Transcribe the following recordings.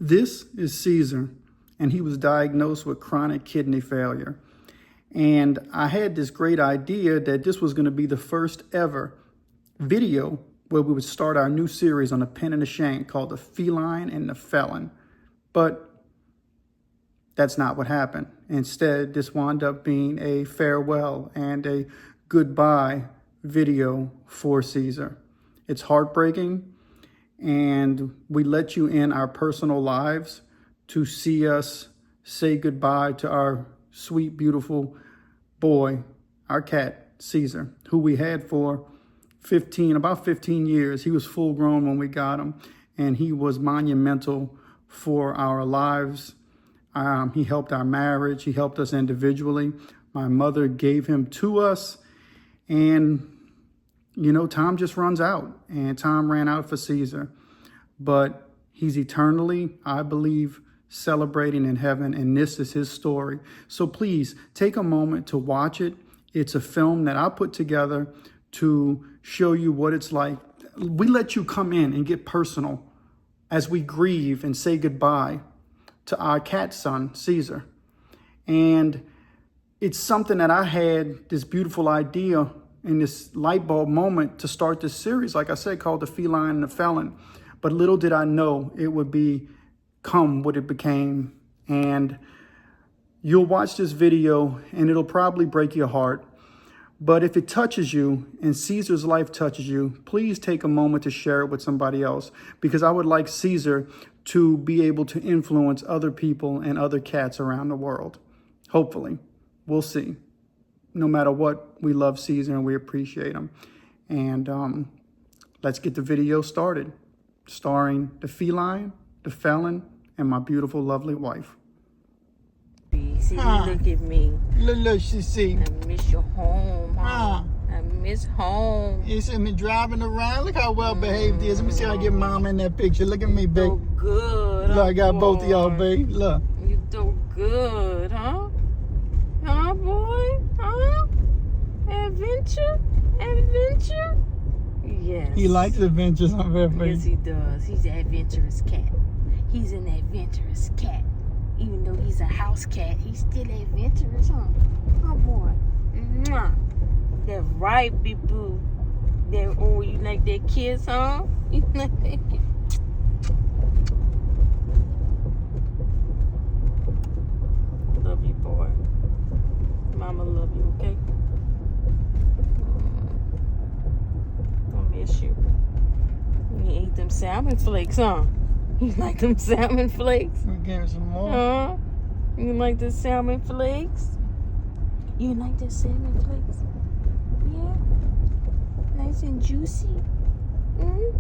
This is Cesar, and he was diagnosed with chronic kidney failure. And I had this great idea that this was going to be the first ever video where we would start our new series on the pen and the shank called The Feline and The Felon. But that's not what happened. Instead, this wound up being a farewell and a goodbye video for Cesar. It's heartbreaking, and we let you in our personal lives to see us say goodbye to our sweet, beautiful boy, our cat, Cesar, who we had for about 15 years. He was full grown when we got him, and he was monumental for our lives. He helped our marriage. He helped us individually. My mother gave him to us, and you know, time just runs out, and time ran out for Cesar. But he's eternally, I believe, celebrating in heaven, and this is his story. So please take a moment to watch it. It's a film that I put together to show you what it's like. We let you come in and get personal as we grieve and say goodbye to our cat son, Cesar. And it's something that I had this beautiful idea in this light bulb moment to start this series, like I said, called The Feline and The Felon. But little did I know it would become what it became. And you'll watch this video and it'll probably break your heart. But if it touches you and Cesar's life touches you, please take a moment to share it with somebody else, because I would like Cesar to be able to influence other people and other cats around the world. Hopefully. We'll see. No matter what, we love Cesar and we appreciate him. And let's get the video started, starring the feline, the felon, and my beautiful, lovely wife. See, look at me. Look, she see. I miss your home, huh? I miss home. You see me driving around. Look how well behaved he is. Let me see how I get mama in that picture. Look at me, babe. So good. Look, I got both of y'all, babe. Look. You so good, huh? Huh, boy? Huh? Adventure? Adventure? Yes. He likes adventures, I'm very afraid. Yes, he does. He's an adventurous cat. He's an adventurous cat. Even though he's a house cat, he's still adventurous, huh? Oh, boy. Mwah. That right, big boo. That, oh, you like that kiss, huh? You like that kiss? Love you, boy. Mama love you, okay? I miss you. You ate them salmon flakes, huh? You like them salmon flakes? We gave him some more. Huh? You like the salmon flakes? You like the salmon flakes? Yeah? Nice and juicy? Mm-hmm.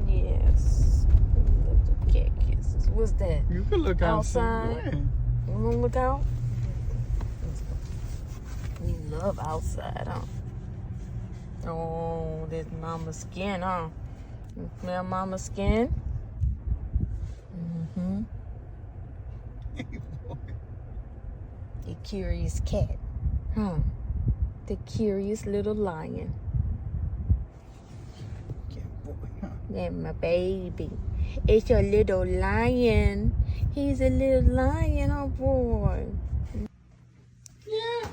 Yes. Love the cat kisses. What's that? You can look Outside? outside. You wanna look out? You love outside, huh? Oh, there's mama's skin, huh? You smell mama's skin? Mm-hmm. The curious cat, huh? The curious little lion. Yeah, my baby. It's your little lion. He's a little lion, oh boy. Yeah.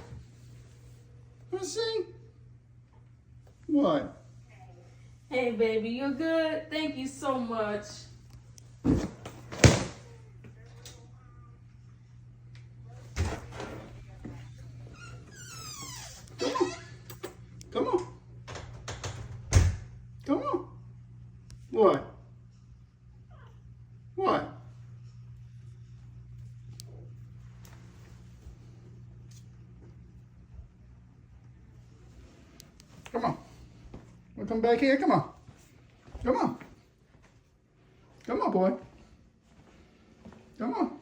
Let's see. What? Hey, baby, you good? Thank you so much. Come on. Come on. Come on. What? What? Come on. We'll come back here. Come on. Come on. Come on, boy. Come on.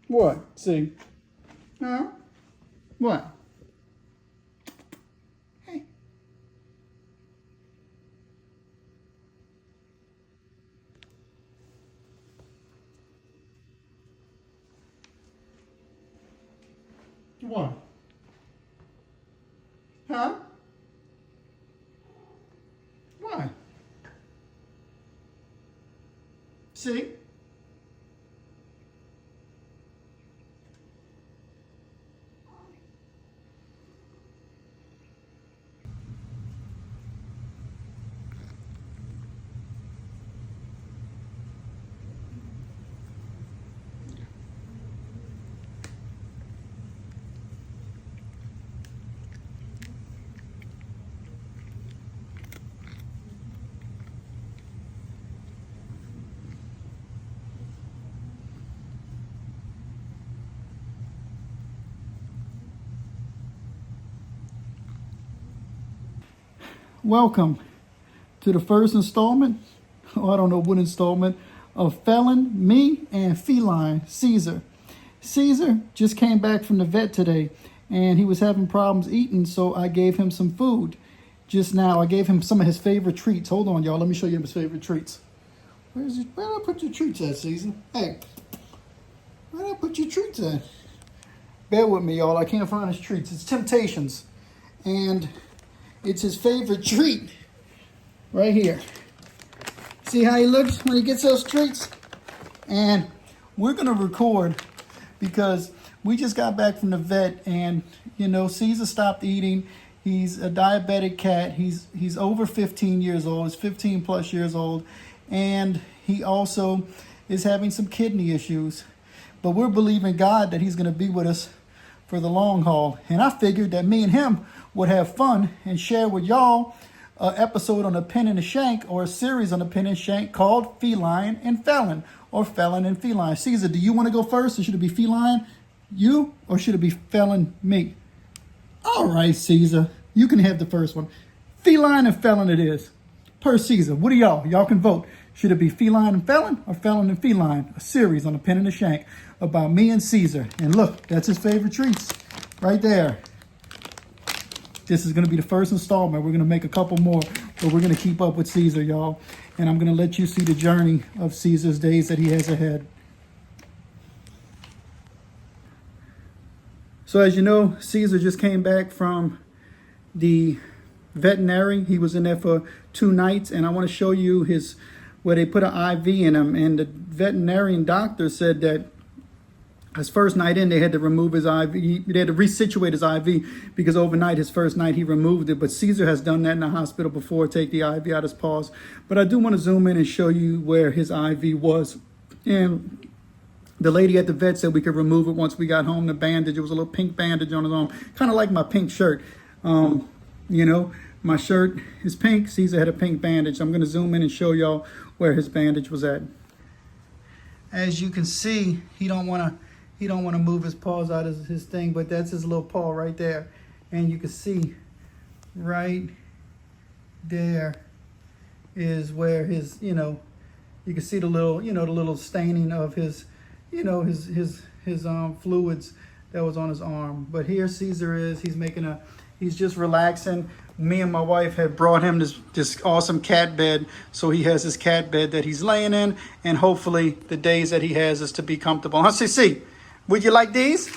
What? See? Huh? What? Hey. What? See? Welcome to the first installment, I don't know what installment, of Felon, me, and Feline, Cesar. Cesar just came back from the vet today, and he was having problems eating, so I gave him some food. Just now, I gave him some of his favorite treats. Hold on, y'all. Let me show you his favorite treats. Where did I put your treats at, Cesar? Hey, where did I put your treats at? Bear with me, y'all. I can't find his treats. It's Temptations, and it's his favorite treat right here. See how he looks when he gets those treats? And we're going to record because we just got back from the vet, and, you know, Cesar stopped eating. He's a diabetic cat. He's over 15 years old. He's 15 plus years old. And he also is having some kidney issues. But we're believing God that he's going to be with us for the long haul. And I figured that me and him would have fun and share with y'all an episode on the Pen and the Shank, or a series on the Pen and Shank called Feline and Felon, or Felon and Feline. Cesar, do you want to go first, or should it be Feline, you, or should it be Felon, me? All right, Cesar, you can have the first one. Feline and Felon it is. Per Cesar, what do y'all? Y'all can vote. Should it be Feline and Felon, or Felon and Feline? A series on the Pen and the Shank about me and Cesar. And look, that's his favorite treats right there. This is going to be the first installment. We're going to make a couple more, but we're going to keep up with Cesar, y'all. And I'm going to let you see the journey of Cesar's days that he has ahead. So as you know, Cesar just came back from the veterinary. He was in there for 2 nights, and I want to show you where they put an IV in him. And the veterinarian doctor said that his first night in, they had to remove his IV. They had to resituate his IV because overnight, his first night, he removed it. But Cesar has done that in the hospital before, take the IV out of his paws. But I do want to zoom in and show you where his IV was. And the lady at the vet said we could remove it once we got home. The bandage, it was a little pink bandage on his arm, kind of like my pink shirt. You know, my shirt is pink. Cesar had a pink bandage. I'm going to zoom in and show y'all where his bandage was at. As you can see, he don't want to move his paws out of his thing, but that's his little paw right there. And you can see right there is where his, you can see the little, the little staining of his, his fluids that was on his arm. But here Cesar is, he's just relaxing. Me and my wife had brought him this awesome cat bed. So he has his cat bed that he's laying in, and hopefully the days that he has is to be comfortable. Huh, CC? Would you like these?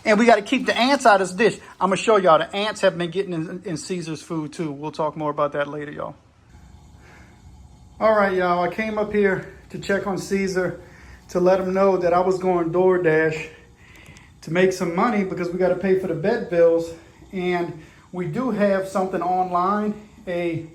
And we got to keep the ants out of this dish. I'm going to show y'all the ants have been getting in Cesar's food too. We'll talk more about that later, y'all. All right, y'all. I came up here to check on Cesar to let him know that I was going DoorDash to make some money because we got to pay for the vet bills. And we do have something online, a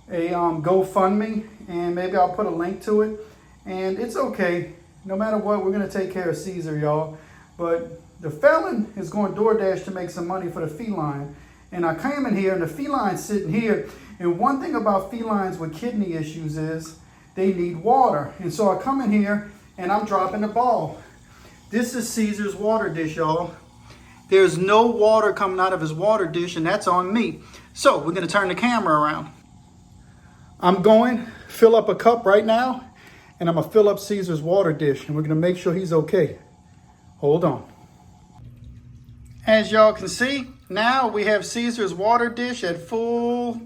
GoFundMe, and maybe I'll put a link to it. And it's okay. No matter what, we're going to take care of Cesar, y'all. But the Felon is going DoorDash to make some money for the feline. And I came in here, and the feline's sitting here. And one thing about felines with kidney issues is they need water. And so I come in here, and I'm dropping the ball. This is Cesar's water dish, y'all. There's no water coming out of his water dish, and that's on me. So we're going to turn the camera around. I'm going to fill up a cup right now, and I'm going to fill up Cesar's water dish, and we're going to make sure he's okay. Hold on. As y'all can see, now we have Cesar's water dish at full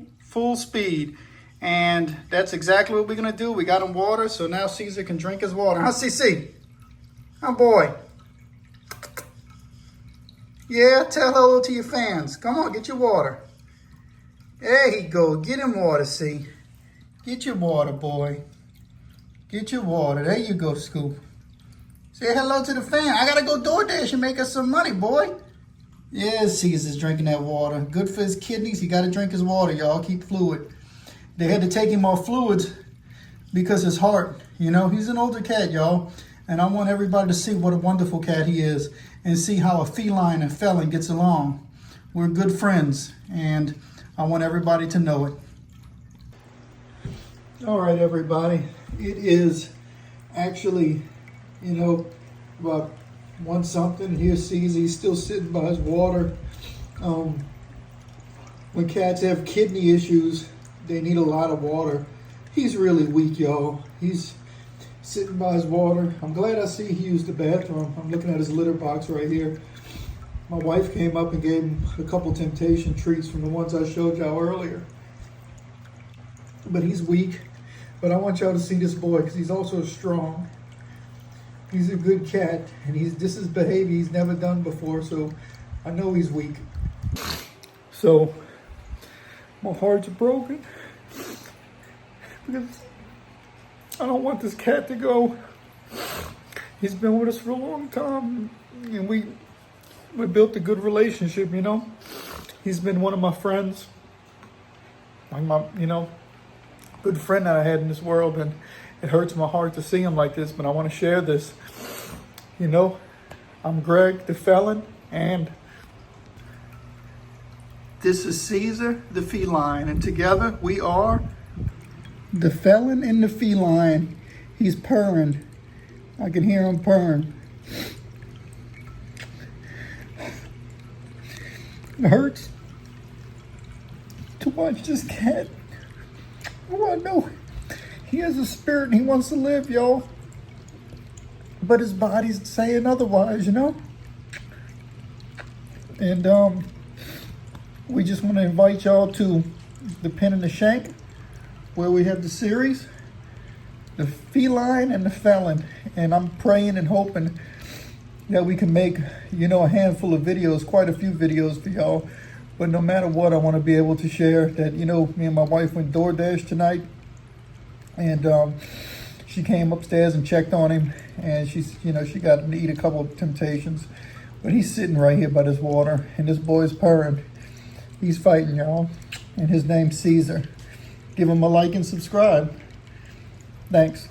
speed. And that's exactly what we're going to do. We got him water, so now Cesar can drink his water. Huh, CC? Oh, boy. Yeah, tell hello to your fans. Come on, get your water. There he go. Get him water, see. Get your water, boy. Get your water. There you go, Scoop. Say hello to the fam. I gotta go DoorDash and make us some money, boy. Yeah, Cesar's drinking that water. Good for his kidneys. He gotta drink his water, y'all. Keep fluid. They had to take him off fluids because his heart, you know, he's an older cat, y'all. And I want everybody to see what a wonderful cat he is and see how a feline and felon gets along. We're good friends, and I want everybody to know it. All right, everybody. It is actually, you know, about 1 something. Here's Cesar. He's still sitting by his water. When cats have kidney issues, they need a lot of water. He's really weak, y'all. He's sitting by his water. I'm glad I see he used the bathroom. I'm looking at his litter box right here. My wife came up and gave him a couple temptation treats from the ones I showed y'all earlier. But he's weak. But I want y'all to see this boy because he's also strong. He's a good cat, and this is behavior he's never done before, so I know he's weak. So, my heart's broken because I don't want this cat to go. He's been with us for a long time, and we built a good relationship, you know. He's been one of my friends, like my, you know, good friend that I had in this world, and it hurts my heart to see him like this, but I want to share this. You know, I'm Greg the Felon, and this is Cesar the Feline, and together we are the Felon and the Feline. He's purring. I can hear him purring. It hurts to watch this cat. Oh, I know he has a spirit and he wants to live, y'all. But his body's saying otherwise, you know? And we just want to invite y'all to the Pen and the Shank, where we have the series, The Feline and the Felon. And I'm praying and hoping that we can make, you know, a handful of videos, quite a few videos for y'all. But no matter what, I want to be able to share that, you know, me and my wife went DoorDash tonight. And she came upstairs and checked on him. And she's, you know, she got him to eat a couple of temptations. But he's sitting right here by this water. And this boy's purring. He's fighting, y'all. And his name's Cesar. Give him a like and subscribe. Thanks.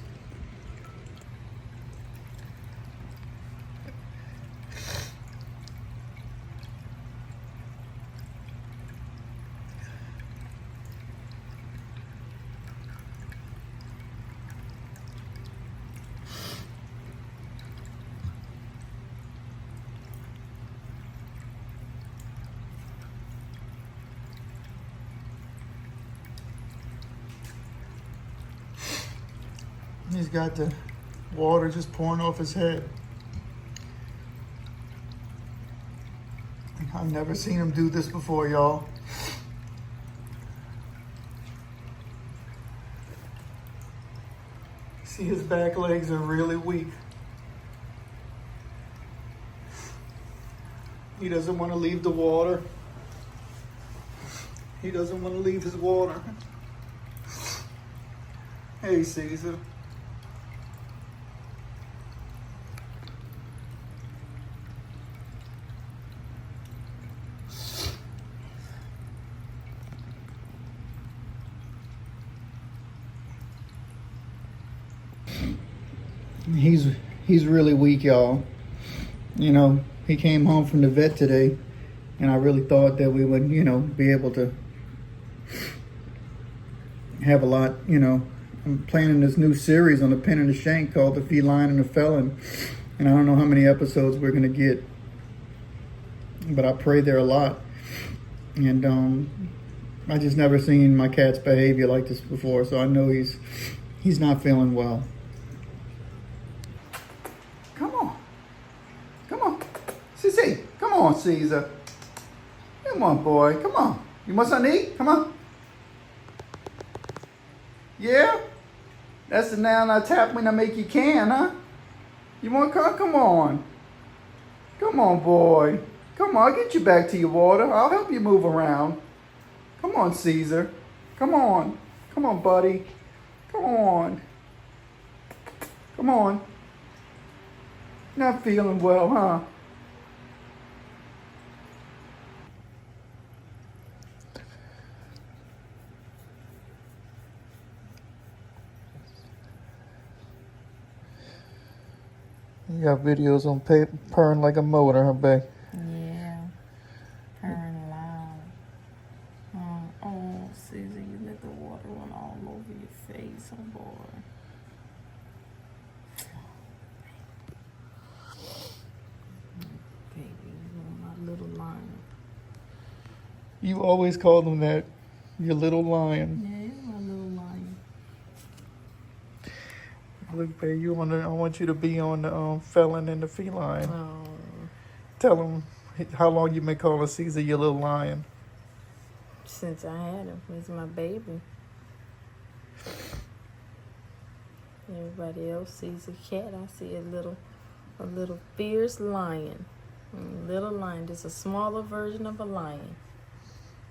He's got the water just pouring off his head. I've never seen him do this before, y'all. See, his back legs are really weak. He doesn't want to leave the water. He doesn't want to leave his water. Hey, Cesar. He's really weak, y'all. You know, he came home from the vet today, and I really thought that we would, you know, be able to have a lot, you know. I'm planning this new series on the Pen and the Shank called The Feline and the Felon, and I don't know how many episodes we're going to get, but I pray there are a lot. And I just never seen my cat's behavior like this before, so I know he's not feeling well. Come on, Cesar. Come on, boy. Come on. You want something to eat? Come on. Yeah? That's the noun I tap when I make you can, huh? You want to come? Come on. Come on, boy. Come on, I'll get you back to your water. I'll help you move around. Come on, Cesar. Come on. Come on, buddy. Come on. Come on. Not feeling well, huh? You got videos on purring like a motor, huh, babe? Yeah, purring loud. Oh, Cesar, you let the water run all over your face, oh boy. Baby, you're my little lion. You always call them that. Your little lion. Yeah, you're my little lion. Look, babe, I want you to be on the Felon and The Feline. Oh, Tell them how long you been calling Cesar your little lion. since I had him, he's my baby. Everybody else sees a cat. I see a little fierce lion. Little lion, just a smaller version of a lion.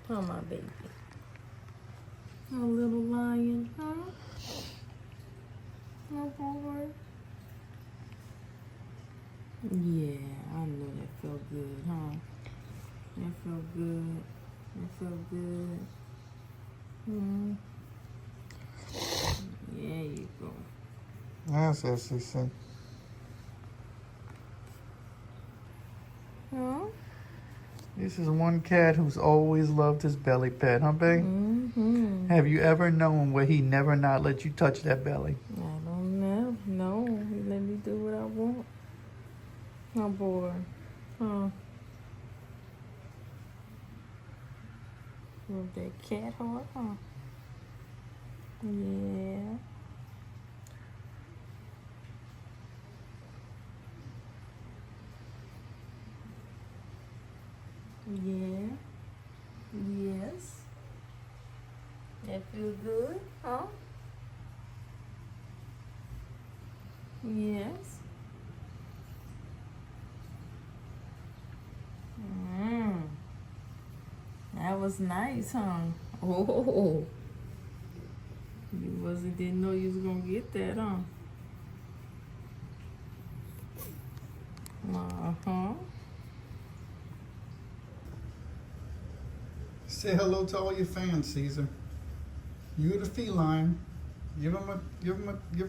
Oh, my baby. Oh, little lion, huh? Oh, boy. Yeah, I know that felt good, huh? That felt good. That felt good. There you go. That's what she said. Huh? This is one cat who's always loved his belly pet, huh, babe? Mm-hmm. Have you ever known where he never not let you touch that belly? I don't know. No, he let me do what I want. Oh, boy. Huh? With that cat heart, huh? Yeah. Yeah. Yes. That feel good, huh? Yes. That was nice, huh? Oh. Didn't know you was gonna get that, huh? Uh-huh. Say hello to all your fans, Cesar. You're the feline. Give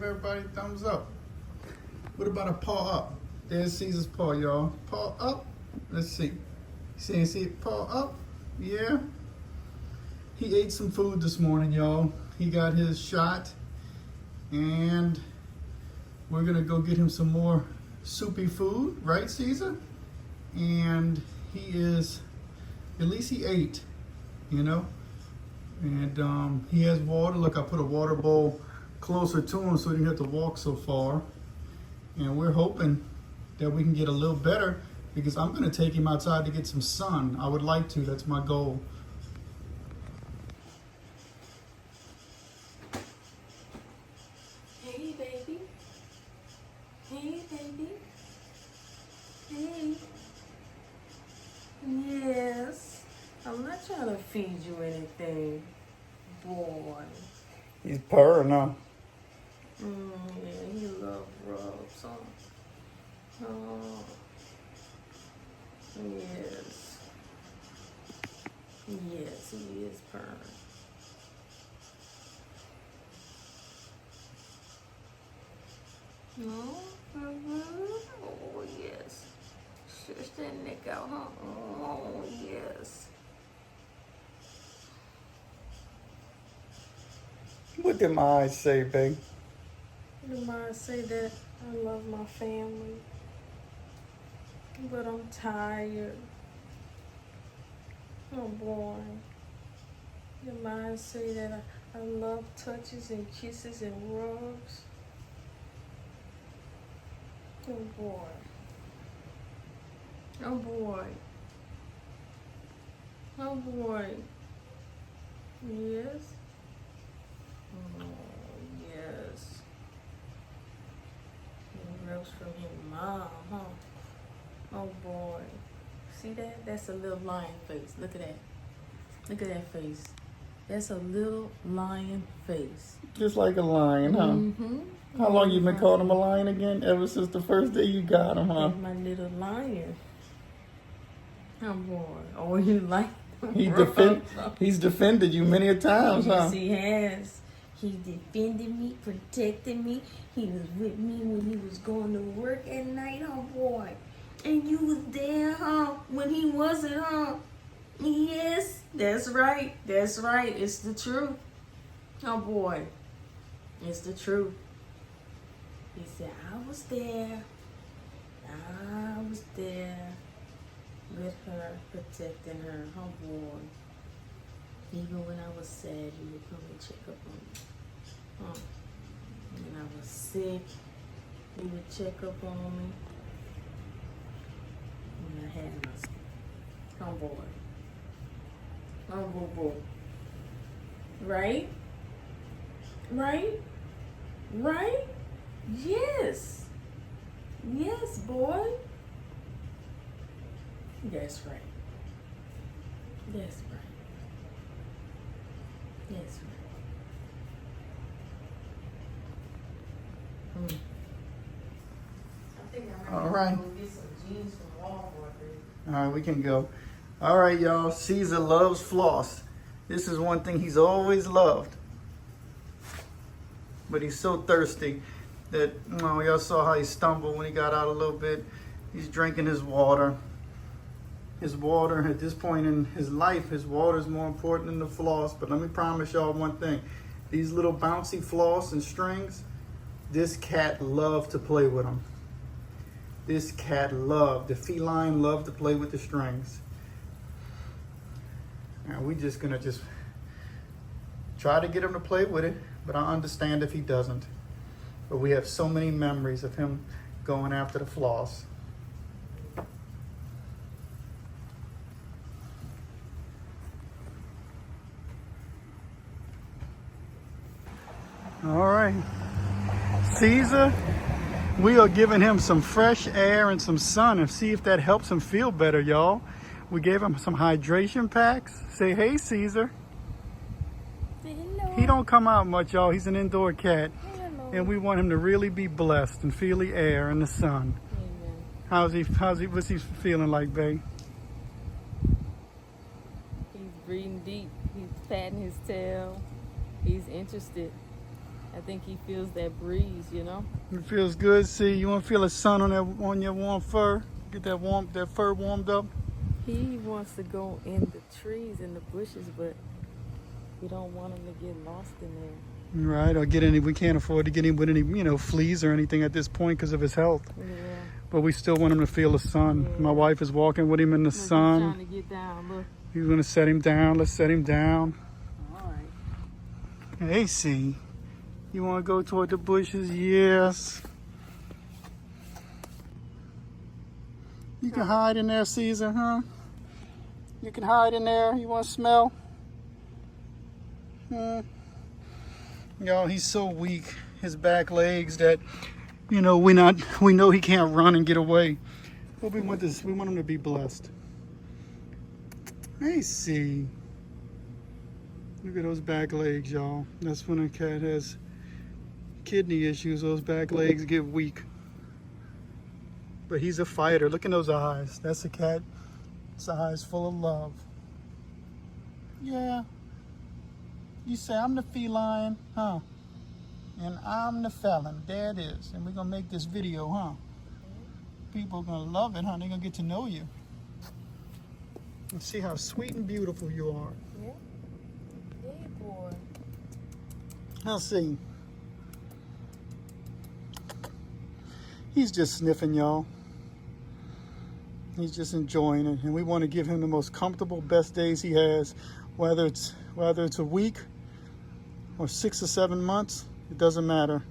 everybody a thumbs up. What about a paw up? There's Cesar's paw, y'all. Paw up. Let's see. See it? Paw up. Yeah. He ate some food this morning, y'all. He got his shot, and we're gonna go get him some more soupy food, right, Cesar? And at least he ate, you know? And he has water. Look, I put a water bowl closer to him so he didn't have to walk so far. And we're hoping that we can get a little better because I'm gonna take him outside to get some sun. I would like to, that's my goal. Hey, baby. Hey, baby. Hey. Yes. I'm not trying to feed you anything, boy. He's purring now. Yeah, he love rubs, huh? Oh. Yes. Yes, he is purring. No? Oh, yes. Shush that neck out, huh? Oh, yes. What did my eyes say, babe? You might say that I love my family, but I'm tired. Oh, boy. Your mind say that I love touches and kisses and rubs. Oh, boy. Oh, boy. Oh, boy. Yes? Oh, yes. He rubs from your mom, huh? Oh, boy. See that? That's a little lion face. Look at that. Look at that face. That's a little lion face. Just like a lion, huh? Mm-hmm. How long you been calling him a lion again? Ever since the first day you got him, huh? That's my little lion. Oh boy. Oh, you like He's defended you many a times, huh? Yes, he has. He defended me, protected me. He was with me when he was going to work at night, oh boy. And you was there, huh? When he wasn't, huh? Yes, that's right. That's right. It's the truth. Oh boy. It's the truth. He said, I was there. I was there with her, protecting her. Oh boy. Even when I was sad, he would come and check up on me. Huh. When I was sick, he would check up on me. When I had my oh boy. Oh boo boo. Right? Right? Right? Yes. Yes, boy. That's right. That's right. That's right. I think I All might right. go get some jeans from Walmart. All right, we can go. All right, y'all. Cesar loves floss. This is one thing he's always loved. But he's so thirsty that, y'all saw how he stumbled when he got out a little bit. He's drinking his water. His water, at this point in his life, his water is more important than the floss. But let me promise y'all one thing. These little bouncy floss and strings, this cat loved to play with them. This cat loved, the feline loved to play with the strings. Now we just gonna try to get him to play with it, but I understand if he doesn't. But we have so many memories of him going after the floss. All right, Cesar, we are giving him some fresh air and some sun and see if that helps him feel better, y'all. We gave him some hydration packs. Say hey, Cesar. Hello. He don't come out much, y'all. He's an indoor cat. Hello. And we want him to really be blessed and feel the air and the sun. Amen. What's he feeling like, babe? He's breathing deep. He's patting his tail. He's interested. I think he feels that breeze, you know. It feels good. See, you want to feel the sun on your warm fur? Get that fur warmed up. He wants to go in the trees and the bushes, but we don't want him to get lost in there. Right, or we can't afford to get him with any, fleas or anything at this point because of his health. Yeah. But we still want him to feel the sun. Yeah. My wife is walking with him in the Look, sun. He's trying to get down. Look. He's going to set him down. Let's set him down. All right. Hey, see. You want to go toward the bushes? Yes. You can hide in there, Cesar, huh? You can hide in there. You want to smell? Y'all, he's so weak. His back legs that, we know he can't run and get away. But we want him to be blessed. Hey, see. Look at those back legs, y'all. That's when a cat has kidney issues. Those back legs get weak. But he's a fighter. Look in those eyes. That's a cat. His eyes full of love. Yeah. You say, I'm the feline, huh? And I'm the felon. There it is. And we're going to make this video, huh? People are going to love it, huh? They're going to get to know you. And see how sweet and beautiful you are. Yeah. Hey, boy. Let's see. He's just sniffing, y'all. He's just enjoying it. And we want to give him the most comfortable, best days he has. Whether it's a week or 6 or 7 months, it doesn't matter.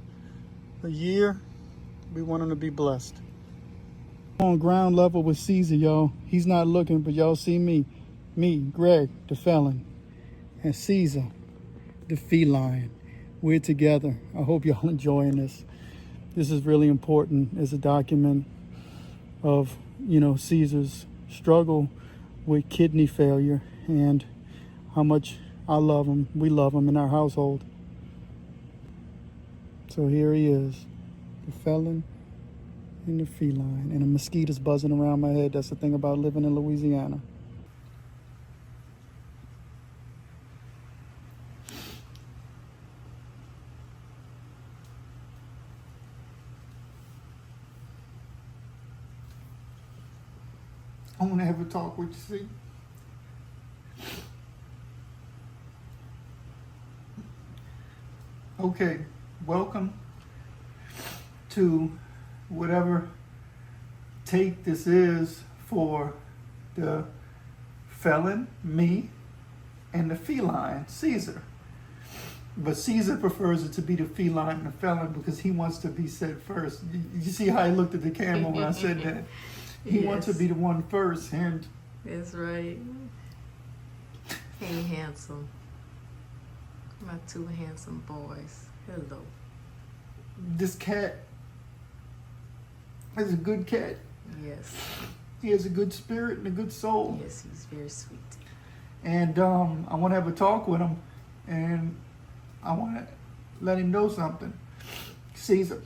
A year, we want him to be blessed. On ground level with Cesar, y'all. He's not looking, but y'all see me. Me, Greg, the felon. And Cesar, the feline. We're together. I hope y'all enjoying this. This is really important as a document of, Cesar's struggle with kidney failure and how much I love him. We love him in our household. So here he is, the felon and the feline. And a mosquito's buzzing around my head. That's the thing about living in Louisiana. I want to have a talk with you, see? Okay, welcome to whatever take this is for the felon, me, and the feline, Cesar. But Cesar prefers it to be the feline and the felon because he wants to be said first. You see how he looked at the camera when I said that? He wants to be the one first, and That's right. Hey, handsome. My two handsome boys. Hello. this cat is a good cat. Yes. He has a good spirit and a good soul. Yes, he's very sweet. And I want to have a talk with him, and I want to let him know something. Cesar,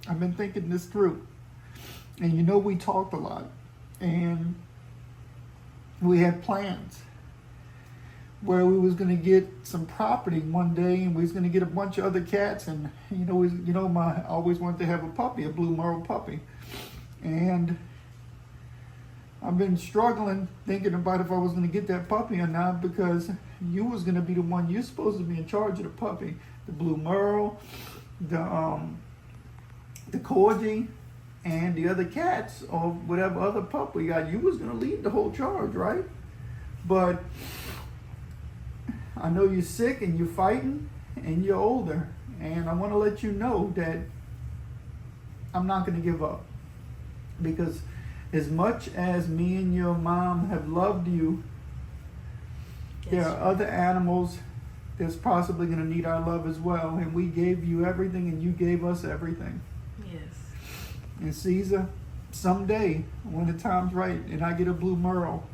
I've been thinking this through, and you know we talked a lot, and we had plans where we was going to get some property one day, and we was going to get a bunch of other cats, and I always wanted to have a puppy, a blue merle puppy, and I've been struggling thinking about if I was going to get that puppy or not, because you was going to be the one. You're supposed to be in charge of the puppy, the blue merle, the corgi, and the other cats, or whatever other pup we got. You was going to lead the whole charge, right? But I know you're sick and you're fighting and you're older, and I want to let you know that I'm not going to give up, because as much as me and your mom have loved you, there are other animals that's possibly going to need our love as well, and we gave you everything and you gave us everything. Yes. And Cesar, someday when the time's right and I get a blue merle,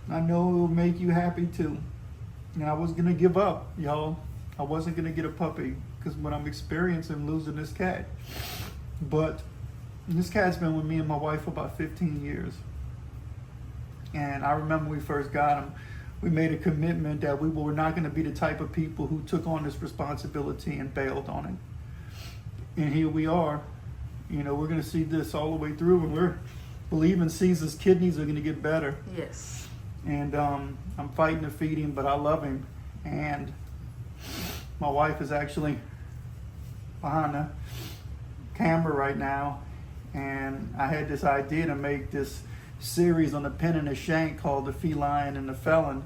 I know it will make you happy too. And I was gonna give up, y'all. I wasn't gonna get a puppy because what I'm experiencing losing this cat. But this cat's been with me and my wife for about 15 years. And I remember when we first got him, we made a commitment that we were not gonna be the type of people who took on this responsibility and bailed on it. And here we are. You know, we're gonna see this all the way through, and we're believing Caesar's kidneys are gonna get better. Yes. And I'm fighting to feed him, but I love him. And my wife is actually behind the camera right now, and I had this idea to make this series on the pen and the shank called The Feline and The Felon,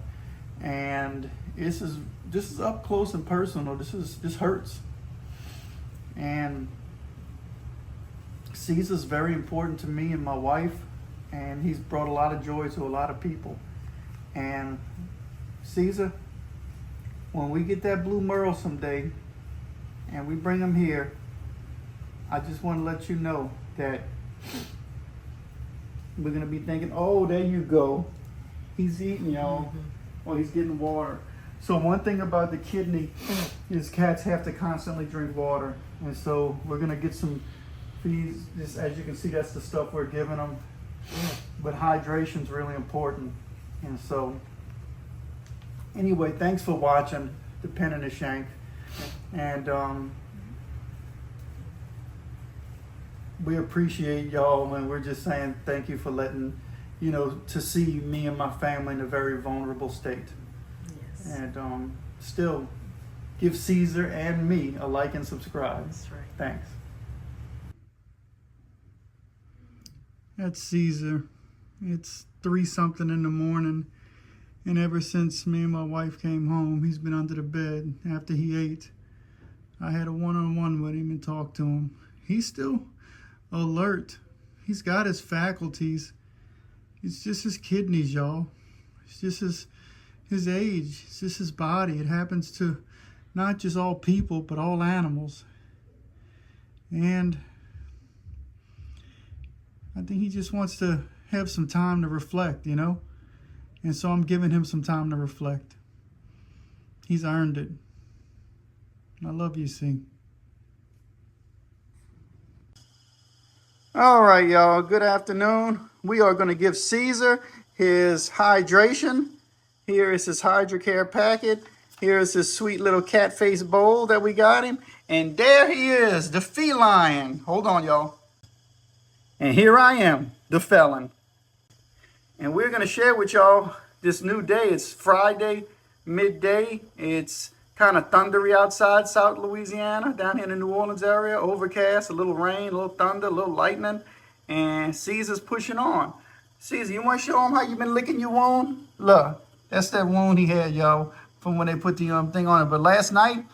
and this is up close and personal. This hurts, and Caesar's very important to me and my wife, and he's brought a lot of joy to a lot of people. And Cesar, when we get that blue merle someday and we bring him here, I just want to let you know that we're going to be thinking, oh, there you go. He's eating, y'all. Or he's getting water. So one thing about the kidney is cats have to constantly drink water. And so we're going to get some feeds. Just as you can see, that's the stuff we're giving them. But hydration is really important. And so, anyway, thanks for watching The Pen and the Shank. And we appreciate y'all, and we're just saying thank you for letting, to see me and my family in a very vulnerable state. Yes. And still, give Cesar and me a like and subscribe. That's right. Thanks. That's Cesar. It's 3-something in the morning, and ever since me and my wife came home, he's been under the bed after he ate. I had a one-on-one with him and talked to him. He's still alert. He's got his faculties. It's just his kidneys, y'all. It's just his age. It's just his body. It happens to not just all people, but all animals. And I think he just wants to have some time to reflect, And so I'm giving him some time to reflect. He's earned it. I love you, C. All right, y'all. Good afternoon. We are going to give Cesar his hydration. Here is his Hydrocare packet. Here is his sweet little cat face bowl that we got him. And there he is, the feline. Hold on, y'all. And here I am, the felon. And we're going to share with y'all this new day. It's Friday, midday. It's kind of thundery outside South Louisiana, down here in the New Orleans area. Overcast, a little rain, a little thunder, a little lightning. And Caesar's pushing on. Caesar, you want to show him how you've been licking your wound? Look, that's that wound he had, y'all, from when they put the thing on it. But last night,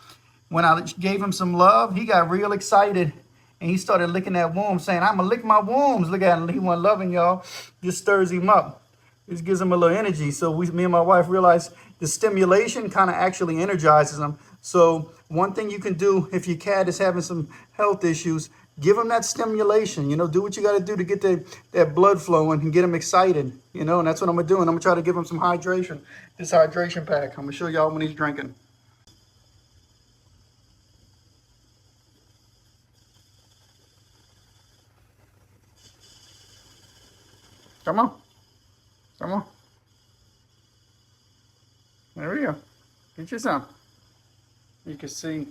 when I gave him some love, he got real excited. And he started licking that wound, saying, I'm going to lick my wounds. Look at him. He wasn't loving y'all. This stirs him up. This gives him a little energy. So me and my wife realized the stimulation kind of actually energizes him. So one thing you can do if your cat is having some health issues, give him that stimulation. You know, do what you got to do to get that blood flowing and get him excited. You know, and that's what I'm going to do. And I'm going to try to give him some hydration, this hydration pack. I'm going to show y'all when he's drinking. Come on. Come on. There we go. Get you some. You can see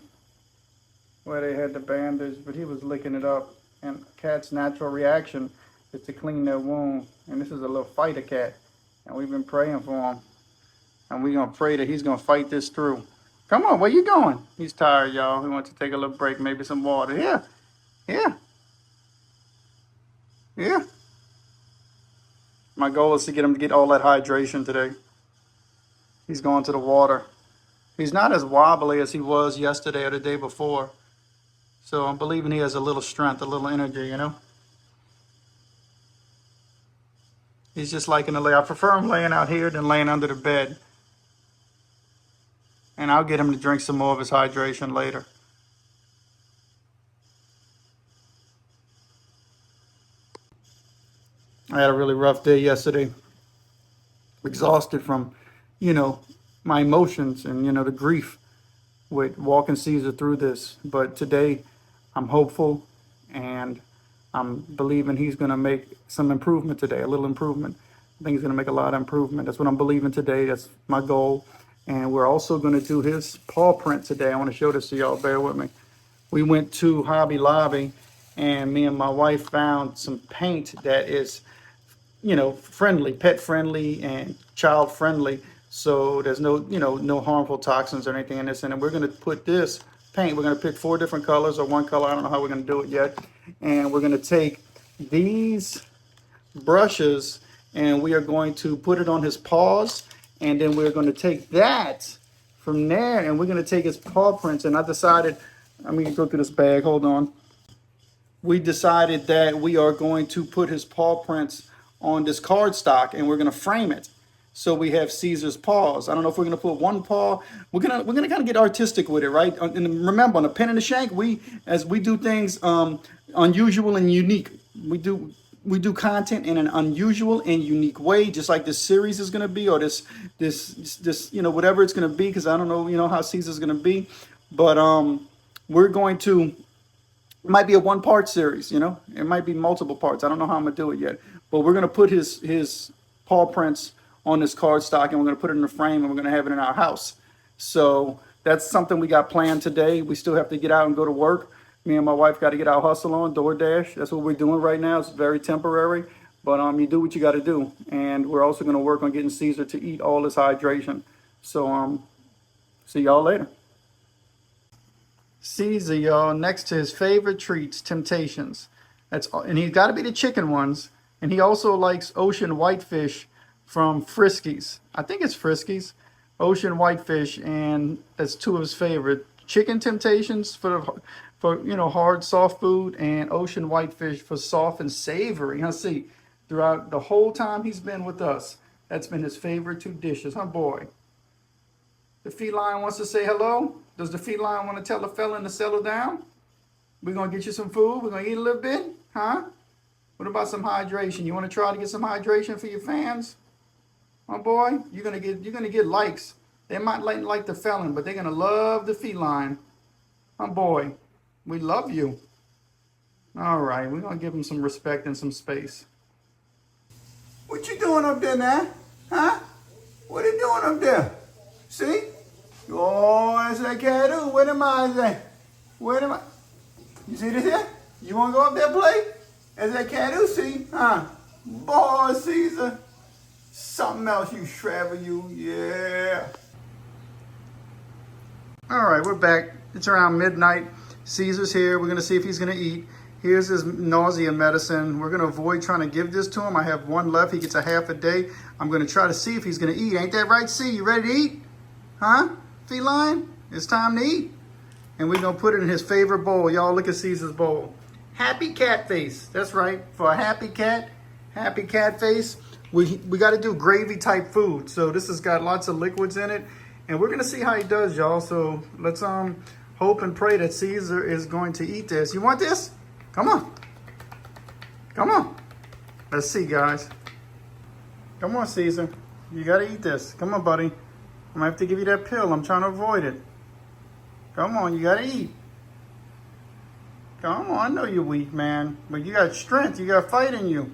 where they had the bandage, but he was licking it up. And cat's natural reaction is to clean their wound. And this is a little fighter cat. And we've been praying for him. And we're going to pray that he's going to fight this through. Come on, where you going? He's tired, y'all. He wants to take a little break, maybe some water. Here. Here. Here. My goal is to get him to get all that hydration today. He's going to the water. He's not as wobbly as he was yesterday or the day before. So I'm believing he has a little strength, a little energy, you know. He's just liking to lay. I prefer him laying out here than laying under the bed. And I'll get him to drink some more of his hydration later. I had a really rough day yesterday. Exhausted from, you know, my emotions and, you know, the grief with walking Cesar through this. But today I'm hopeful and I'm believing he's going to make some improvement today, a little improvement. I think he's going to make a lot of improvement. That's what I'm believing today. That's my goal. And we're also going to do his paw print today. I want to show this to y'all. Bear with me. We went to Hobby Lobby and me and my wife found some paint that is, you know, friendly, pet friendly and child friendly. So there's no, you know, no harmful toxins or anything in this. And we're going to put this paint, we're going to pick 4 different colors or one color. I don't know how we're going to do it yet. And we're going to take these brushes and we are going to put it on his paws. And then we're going to take that from there and we're going to take his paw prints. And I decided, let me go through this bag. Hold on. We decided that we are going to put his paw prints on this cardstock and we're going to frame it. So we have Caesar's paws. I don't know if we're going to put one paw. We're gonna kind of get artistic with it, right? And remember, on the pen and the shank, as we do things unusual and unique. We do content in an unusual and unique way, just like this series is going to be, or this you know, whatever it's going to be, because I don't know, you know, how Caesar's going to be, but we're going to. It might be a 1-part series, you know. It might be multiple parts. I don't know how I'm gonna do it yet, but we're gonna put his paw prints on this cardstock, and we're gonna put it in a frame, and we're gonna have it in our house. So that's something we got planned today. We still have to get out and go to work. Me and my wife got to get our hustle on DoorDash. That's what we're doing right now. It's very temporary, but you do what you got to do, and we're also gonna work on getting Cesar to eat all his hydration. So see y'all later. Caesar, y'all, next to his favorite treats, Temptations. And he's got to be the chicken ones. And he also likes ocean whitefish from Friskies. I think it's Friskies. Ocean whitefish, and that's 2 of his favorite. Chicken Temptations for you know, hard, soft food, and ocean whitefish for soft and savory. Let's see, throughout the whole time he's been with us, that's been his favorite 2 dishes, huh, boy? The feline wants to say hello. Does the feline want to tell the felon to settle down? We're going to get you some food. We're going to eat a little bit, huh? What about some hydration? You want to try to get some hydration for your fans? My boy, you're going to get likes They might like the felon, but they're going to love the feline. My boy, we love you. All right, we're going to give him some respect and some space. What you doing up there now? Huh? What are you doing up there? See? Oh, that's that cat. Where am I at? Where am I? You see this here? You want to go up there and play? That's that cat. See? Huh? Boy, Cesar. Something else, you Shraver, you. Yeah. All right, we're back. It's around midnight. Cesar's here. We're going to see if he's going to eat. Here's his nausea medicine. We're going to avoid trying to give this to him. I have one left. He gets a half a day. I'm going to try to see if he's going to eat. Ain't that right, C? You ready to eat? Huh? Feline? It's time to eat. And we're going to put it in his favorite bowl. Y'all look at Cesar's bowl. Happy cat face. That's right. For a happy cat face, we got to do gravy type food. So this has got lots of liquids in it. And we're going to see how he does, y'all. So let's hope and pray that Cesar is going to eat this. You want this? Come on. Come on. Let's see, guys. Come on, Cesar. You got to eat this. Come on, buddy. I'm going to have to give you that pill. I'm trying to avoid it. Come on, you got to eat. Come on, I know you're weak, man. But you got strength. You got fight in you.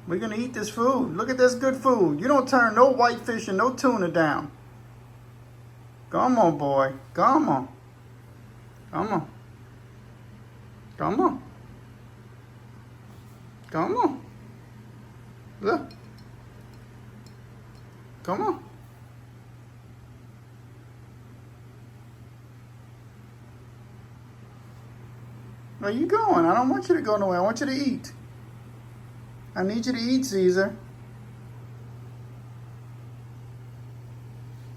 We're going to eat this food. Look at this good food. You don't turn no whitefish and no tuna down. Come on, boy. Come on. Come on. Come on. Come on. Look. Come on. Where you going? I don't want you to go nowhere. I want you to eat. I need you to eat, Cesar.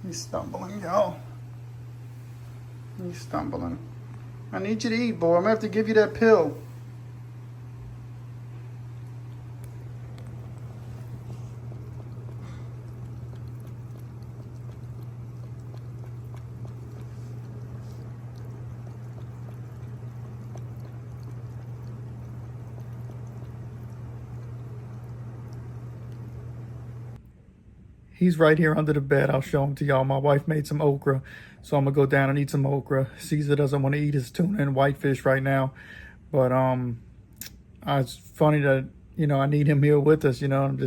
He's stumbling, y'all. He's stumbling. I need you to eat, boy. I'm going to have to give you that pill. He's right here under the bed. I'll show him to y'all. My wife made some okra, so I'm gonna go down and eat some okra. Cesar doesn't want to eat his tuna and whitefish right now, but it's funny that I need him here with us. I'm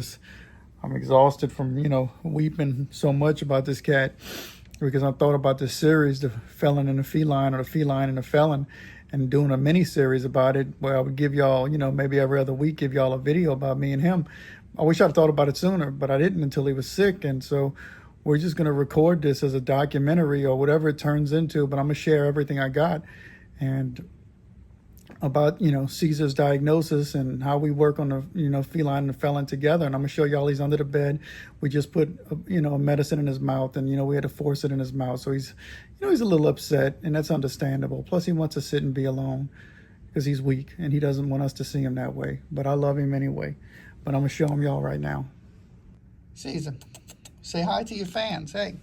exhausted from weeping so much about this cat because I thought about this series, The Felon and the Feline, or The Feline and the Felon, and doing a mini series about it where I would give y'all, maybe every other week, give y'all a video about me and him. I wish I'd thought about it sooner, but I didn't until he was sick. And so we're just going to record this as a documentary or whatever it turns into, but I'm going to share everything I got and about, Cesar's diagnosis and how we work on the, feline and the felon together. And I'm going to show y'all he's under the bed. We just put, a medicine in his mouth and, we had to force it in his mouth. So he's, he's a little upset, and that's understandable. Plus he wants to sit and be alone because he's weak and he doesn't want us to see him that way. But I love him anyway. But I'm going to show them y'all right now. Cesar, say hi to your fans. Hey,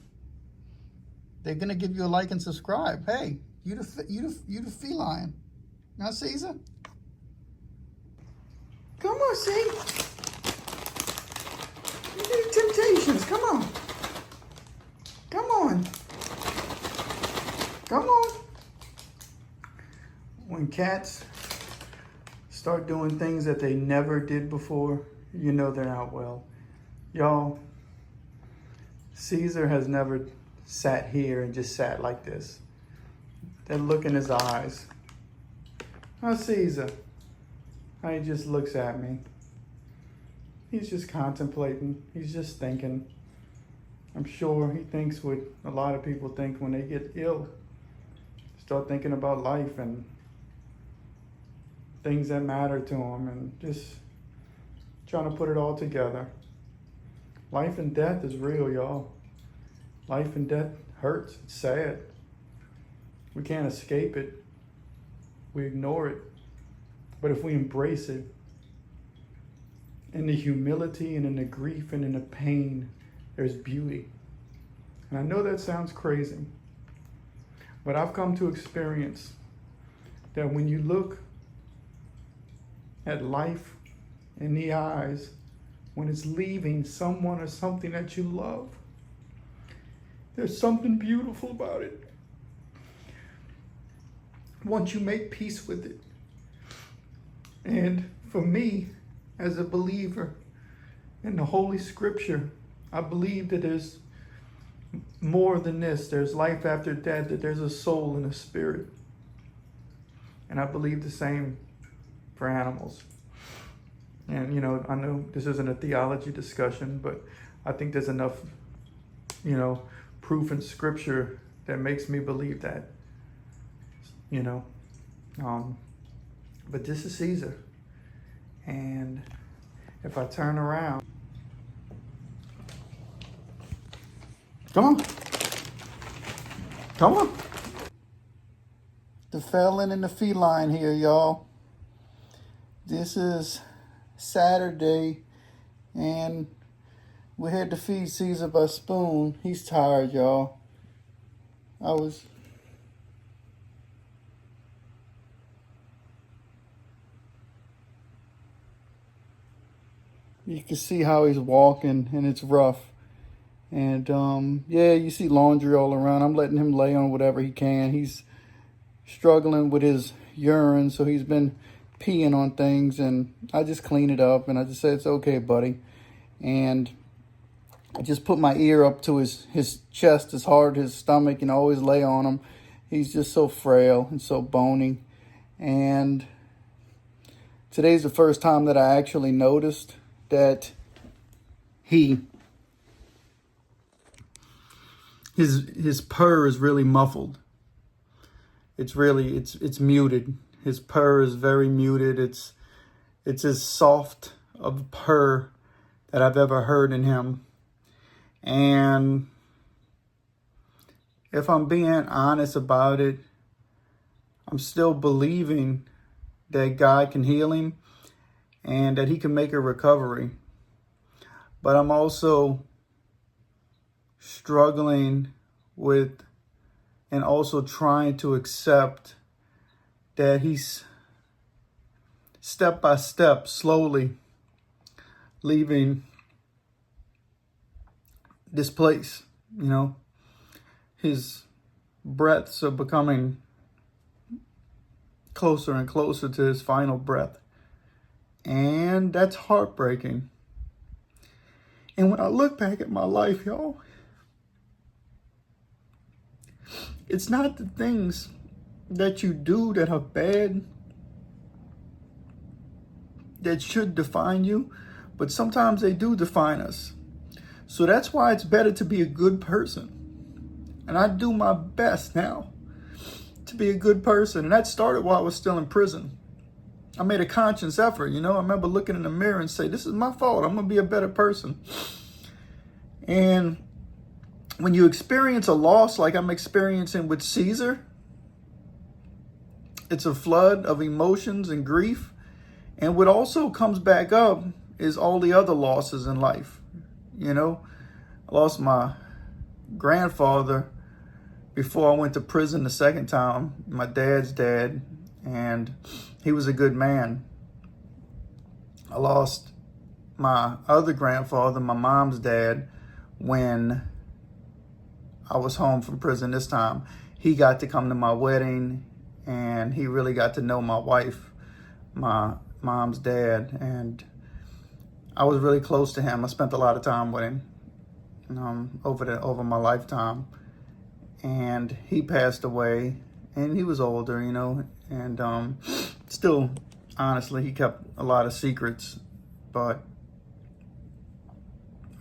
they're going to give you a like and subscribe. Hey, you the feline. Now, Cesar? Come on, see? You do temptations. Come on. Come on. Come on. When cats start doing things that they never did before, they're not well. Y'all, Cesar has never sat here and just sat like this. That look in his eyes. How Cesar? How he just looks at me. He's just contemplating. He's just thinking. I'm sure he thinks what a lot of people think when they get ill. Start thinking about life and things that matter to them and just trying to put it all together. Life and death is real, y'all. Life and death hurts. It's sad. We can't escape it. We ignore it. But if we embrace it, in the humility and in the grief and in the pain, there's beauty. And I know that sounds crazy, but I've come to experience that when you look at life in the eyes, when it's leaving someone or something that you love, There's something beautiful about it. Once you make peace with it. And for me, as a believer in the Holy Scripture, I believe that there's more than this. There's life after death, that there's a soul and a spirit. And I believe the same for animals. And, I know this isn't a theology discussion, but I think there's enough, proof in Scripture that makes me believe that, But this is Cesar. And if I turn around, come on. The Felon and The Feline here, y'all. This is Saturday, and we had to feed Cesar by spoon. He's tired, y'all. You can see how he's walking, and it's rough. And, you see laundry all around. I'm letting him lay on whatever he can. He's struggling with his urine, so he's been peeing on things, and I just clean it up, and I just say, it's okay, buddy. And I just put my ear up to his chest, his heart, his stomach, and always lay on him. He's just so frail and so bony. And today's the first time that I actually noticed that his purr is really muffled. It's muted. His purr is very muted. It's as soft of a purr that I've ever heard in him. And if I'm being honest about it, I'm still believing that God can heal him and that he can make a recovery. But I'm also struggling with and also trying to accept that he's step by step, slowly leaving this place. His breaths are becoming closer and closer to his final breath. And that's heartbreaking. And when I look back at my life, y'all, it's not the things that you do that are bad that should define you, but sometimes they do define us. So that's why it's better to be a good person. And I do my best now to be a good person. And that started while I was still in prison. I made a conscious effort, I remember looking in the mirror and say, this is my fault. I'm going to be a better person. And when you experience a loss like I'm experiencing with Cesar, it's a flood of emotions and grief. And what also comes back up is all the other losses in life. I lost my grandfather before I went to prison the second time, my dad's dad, and he was a good man. I lost my other grandfather, my mom's dad, when I was home from prison this time. He got to come to my wedding, and he really got to know my wife, my mom's dad, and I was really close to him. I spent a lot of time with him over my lifetime. And he passed away, and he was older, and still, honestly, he kept a lot of secrets. But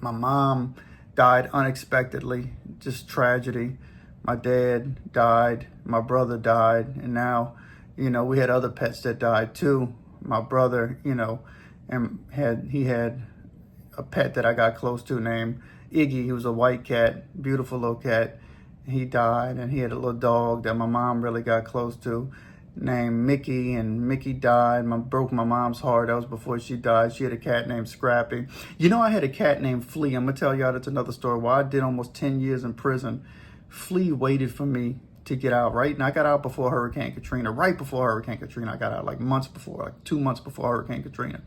my mom died unexpectedly, just tragedy. My dad died, my brother died, and now, we had other pets that died too. My brother, and he had a pet that I got close to named Iggy. He was a white cat, beautiful little cat. He died, and he had a little dog that my mom really got close to named Mickey, and Mickey died. Broke my mom's heart. That was before she died. She had a cat named Scrappy. I had a cat named Flea. I'm going to tell y'all that's another story. While I did almost 10 years in prison, Flea waited for me to get out, right? And I got out before Hurricane Katrina. Right before Hurricane Katrina, I got out like months before, like 2 months before Hurricane Katrina.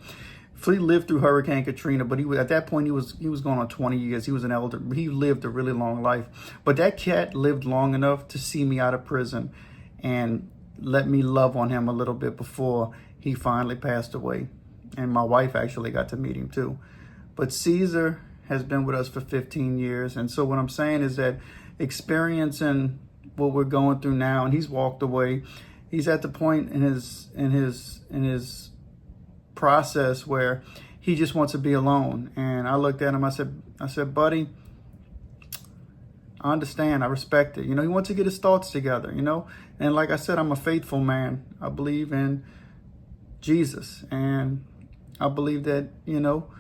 Flea lived through Hurricane Katrina, but at that point he was going on 20 years. He was an elder. He lived a really long life. But that cat lived long enough to see me out of prison and let me love on him a little bit before he finally passed away. And my wife actually got to meet him too. But Cesar has been with us for 15 years. And so what I'm saying is that experiencing what we're going through now, and he's walked away. He's at the point in his process where he just wants to be alone. And I looked at him, I said, buddy, I understand, I respect it. You know, he wants to get his thoughts together, you know. And like I said, I'm a faithful man. I believe in Jesus. And I believe that, you know,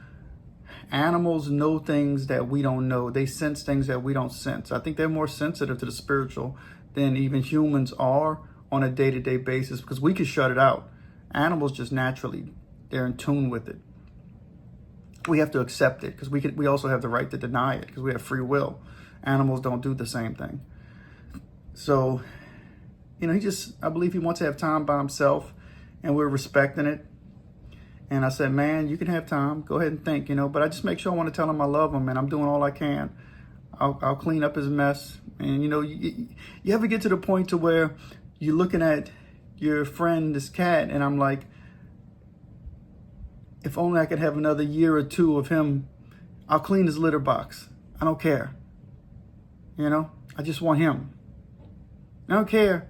animals know things that we don't know. They sense things that we don't sense. I think they're more sensitive to the spiritual than even humans are on a day-to-day basis, because we can shut it out. Animals just naturally, they're in tune with it. We have to accept it because we also have the right to deny it because we have free will. Animals don't do the same thing. So, you know, I believe he wants to have time by himself, and we're respecting it. And I said, man, you can have time. Go ahead and think, you know. But I just make sure I want to tell him I love him, and I'm doing all I can. I'll clean up his mess. And, you know, you ever get to the point to where you're looking at your friend, this cat, and I'm like, if only I could have another year or two of him, I'll clean his litter box. I don't care. You know, I just want him. I don't care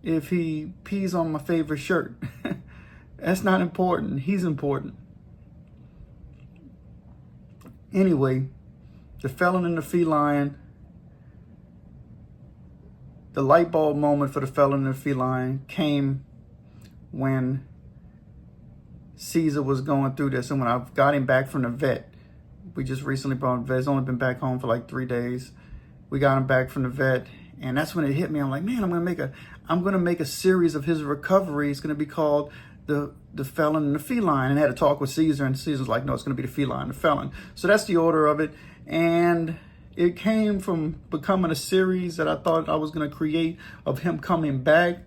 if he pees on my favorite shirt. That's not important. He's important. Anyway, the Felon and the Feline, the light bulb moment for the Felon and the Feline came when Cesar was going through this. And when I got him back from the vet, we just recently brought him to the vet. He's only been back home for like 3 days. We got him back from the vet. And that's when it hit me. I'm like, man, I'm gonna make a series of his recovery. It's gonna be called the Felon and the Feline. And I had a talk with Cesar, and Cesar's like, no, it's gonna be the Feline, the Felon. So that's the order of it. And it came from becoming a series that I thought I was gonna create of him coming back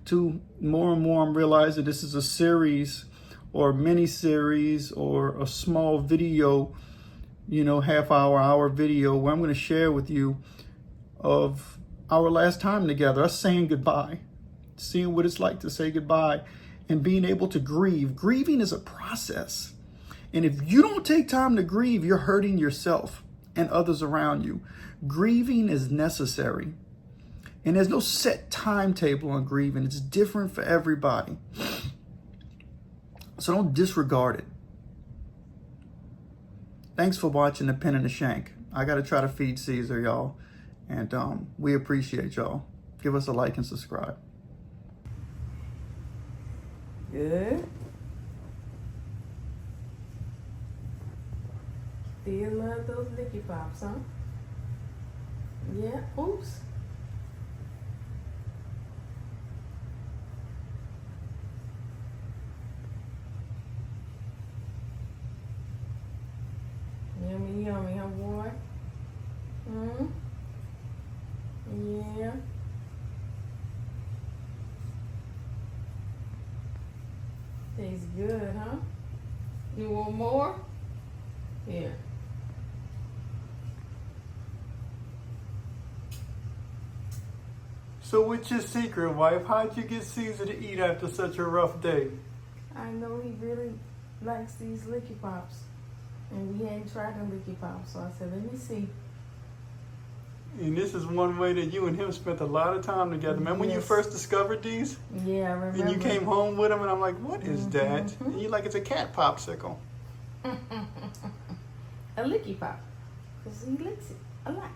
to more and more I'm realizing this is a series or mini series or a small video, you know, half-hour video where I'm gonna share with you of our last time together, us saying goodbye, seeing what it's like to say goodbye and being able to grieve. Grieving is a process. And if you don't take time to grieve, you're hurting yourself and others around you. Grieving is necessary. And there's no set timetable on grieving. It's different for everybody. So don't disregard it. Thanks for watching The Pen and the Shank. I got to try to feed Cesar, y'all. And we appreciate y'all. Give us a like and subscribe. Good. Still love those licky pops, huh? Yeah. Oops. Yummy, yummy, huh, boy? Hmm? Yeah. Tastes good, huh? You want more? Yeah. So what's your secret, wife? How'd you get Cesar to eat after such a rough day? I know he really likes these licky pops. And we hadn't tried the licky pops, so I said, let me see. And this is one way that you and him spent a lot of time together. Remember when you first discovered these? Yeah, I remember. And you came home with them, and I'm like, what is that? And you're like, it's a cat popsicle. A licky pop. Because he licks it a lot.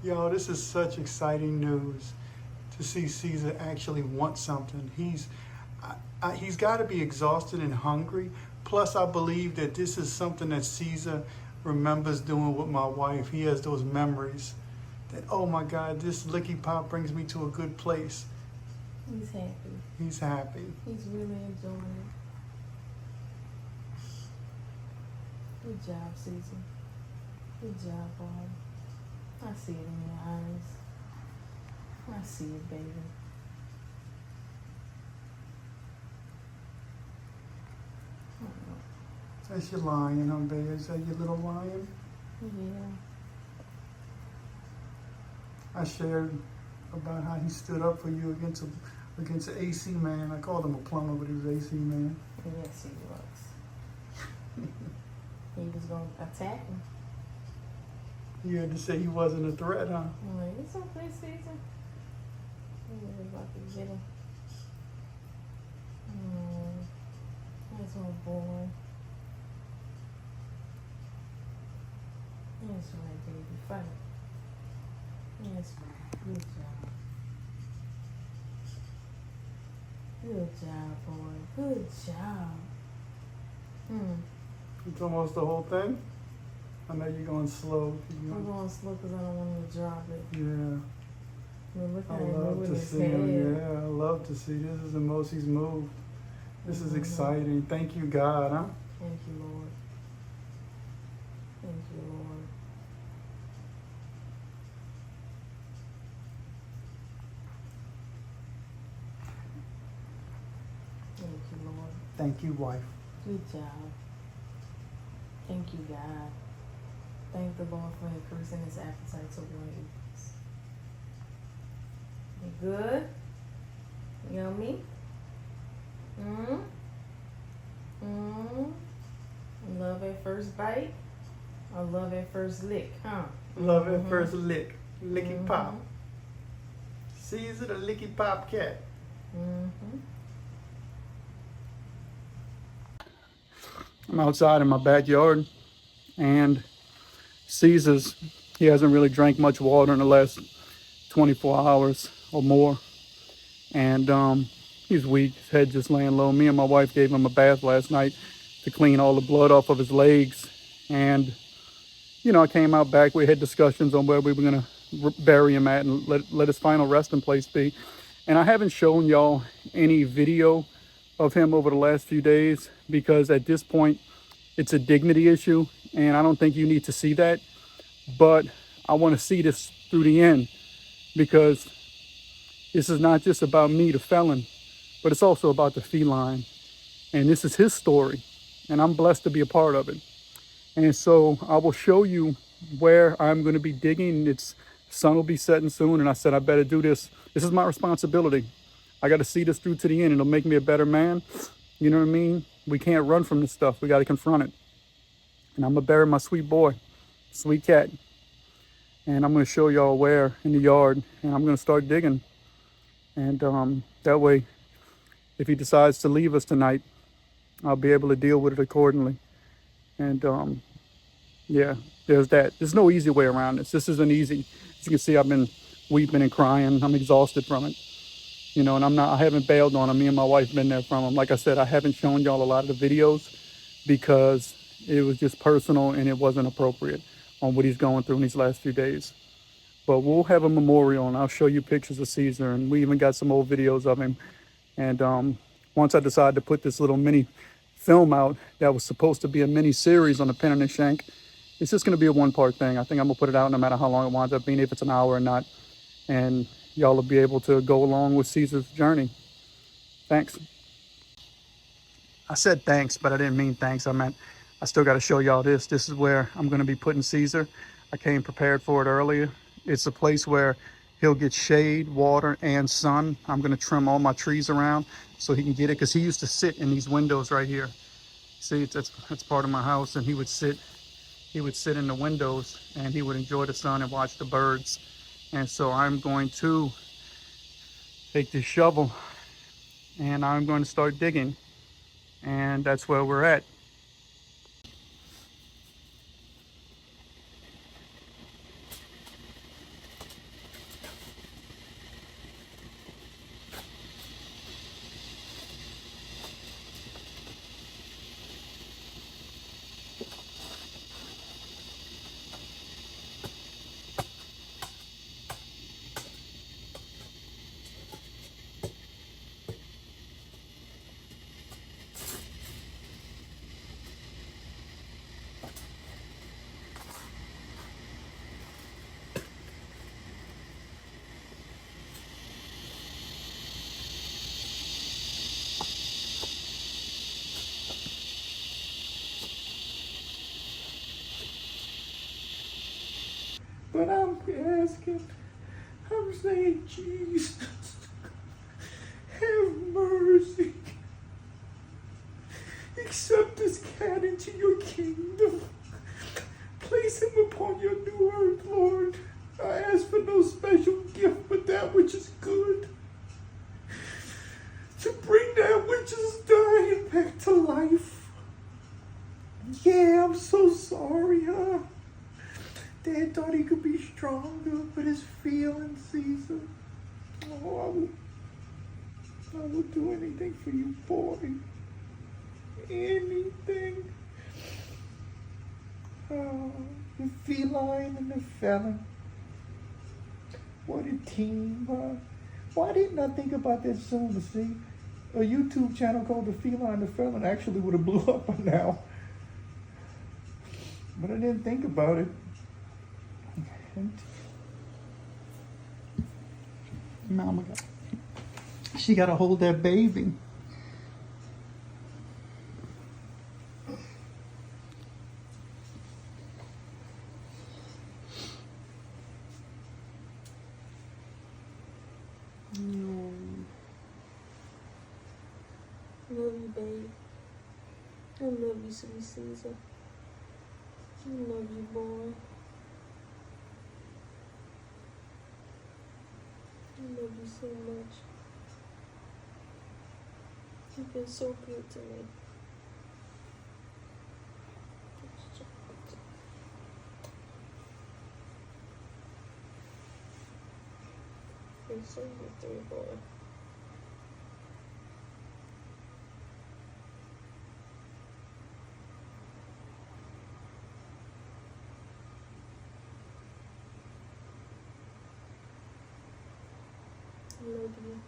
Yo, this is such exciting news to see Cesar actually want something. He's got to be exhausted and hungry. Plus, I believe that this is something that Cesar remembers doing with my wife. He has those memories that, oh my God, this licky pop brings me to a good place. He's happy. He's happy. He's really enjoying it. Good job, Cesar. Good job, boy. I see it in your eyes. I see it, baby. Oh. That's your lion, huh, baby? Is that your little lion? Yeah. I shared about how he stood up for you against the AC man. I called him a plumber, but he was AC man. Yes, he was. He was going to attack him. You had to say he wasn't a threat, huh? I'm like, it's okay, Cesar. He was about to get him. That's my boy. That's right, baby. Fight. That's right. Good job. Good job, boy. Good job. It's almost the whole thing. I know you're going slow. I'm going slow because I don't want him to drop it. Yeah. But look I how he's love moving to his see head. him. Yeah, I love to see. This is the most he's moved. This is exciting. Thank you, God, huh? Thank you, Lord. Thank you, Lord. Thank you, Lord. Thank you, wife. Good job. Thank you, God. Thank the Lord for increasing his appetite to want eats. You good? Yummy? Love at first bite or love at first lick, huh? Love at first lick. Licky pop. Cesar the licky pop cat. I'm outside in my backyard, and Caesar's, he hasn't really drank much water in the last 24 hours or more. And he's weak. His head just laying low. Me and my wife gave him a bath last night to clean all the blood off of his legs. And, you know, I came out back. We had discussions on where we were going to bury him at and let his final resting place be. And I haven't shown y'all any video of him over the last few days because at this point, it's a dignity issue. And I don't think you need to see that. But I want to see this through the end because this is not just about me, the felon, but it's also about the feline. And this is his story. And I'm blessed to be a part of it. And so I will show you where I'm going to be digging. It's sun will be setting soon. And I said, I better do this. This is my responsibility. I got to see this through to the end. It'll make me a better man. You know what I mean? We can't run from this stuff. We got to confront it. And I'm going to bury my sweet boy, sweet cat. And I'm going to show y'all where in the yard. And I'm going to start digging. And that way, if he decides to leave us tonight, I'll be able to deal with it accordingly. And yeah, there's that. There's no easy way around this. This isn't easy. As you can see, I've been weeping and crying. I'm exhausted from it. You know, and I haven't bailed on him. Me and my wife been there from him. Like I said, I haven't shown y'all a lot of the videos because it was just personal and it wasn't appropriate on what he's going through in these last few days. But we'll have a memorial and I'll show you pictures of Cesar, and we even got some old videos of him. And once I decided to put this little mini film out that was supposed to be a mini series on the Felon and Shank, it's just going to be a one-part thing. I think I'm going to put it out no matter how long it winds up being, if it's an hour or not. And y'all will be able to go along with Cesar's journey. Thanks. I said thanks, but I didn't mean thanks. I meant I still got to show y'all this. This is where I'm going to be putting Cesar. I came prepared for it earlier. It's a place where he'll get shade, water, and sun. I'm going to trim all my trees around so he can get it, because he used to sit in these windows right here. See, that's part of my house, and he would sit in the windows and he would enjoy the sun and watch the birds. And so I'm going to take this shovel and I'm going to start digging, and that's where we're at. But I'm asking, I'm saying, Jesus, have mercy. Accept this cat into your kingdom. Place him upon your new earth, Lord. I ask for no special gift but that which is good. To bring that which is dying back to life. Yeah, I'm so sorry, huh? Dad thought he could be stronger, but his feelings, Cesar. Oh, I will do anything for you, boy. Anything. Oh, the feline and the felon. What a team, huh? Why didn't I think about that sooner, see? A YouTube channel called The Felon and The Feline actually would have blew up by now. But I didn't think about it. Mama she got to hold that baby. Love you, babe. I love you, sweet Cesar. I love you, boy. I love you so much. You've been so good to me. You're so good to me, boy. I love you.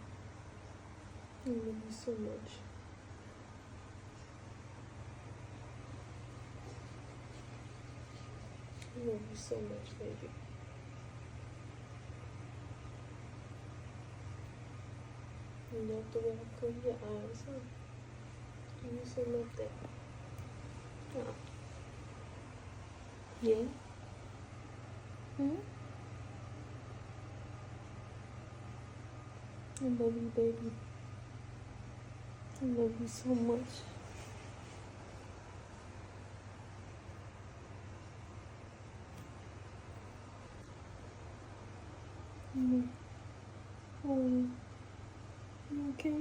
I love you so much. I love you so much, baby. You love the way I close your eyes, huh? You used to love that. Oh. Yeah? Hmm? I love you, baby. I love you so much. Oh, you okay?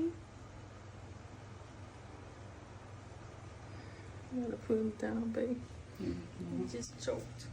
I gotta put him down, babe. He just choked.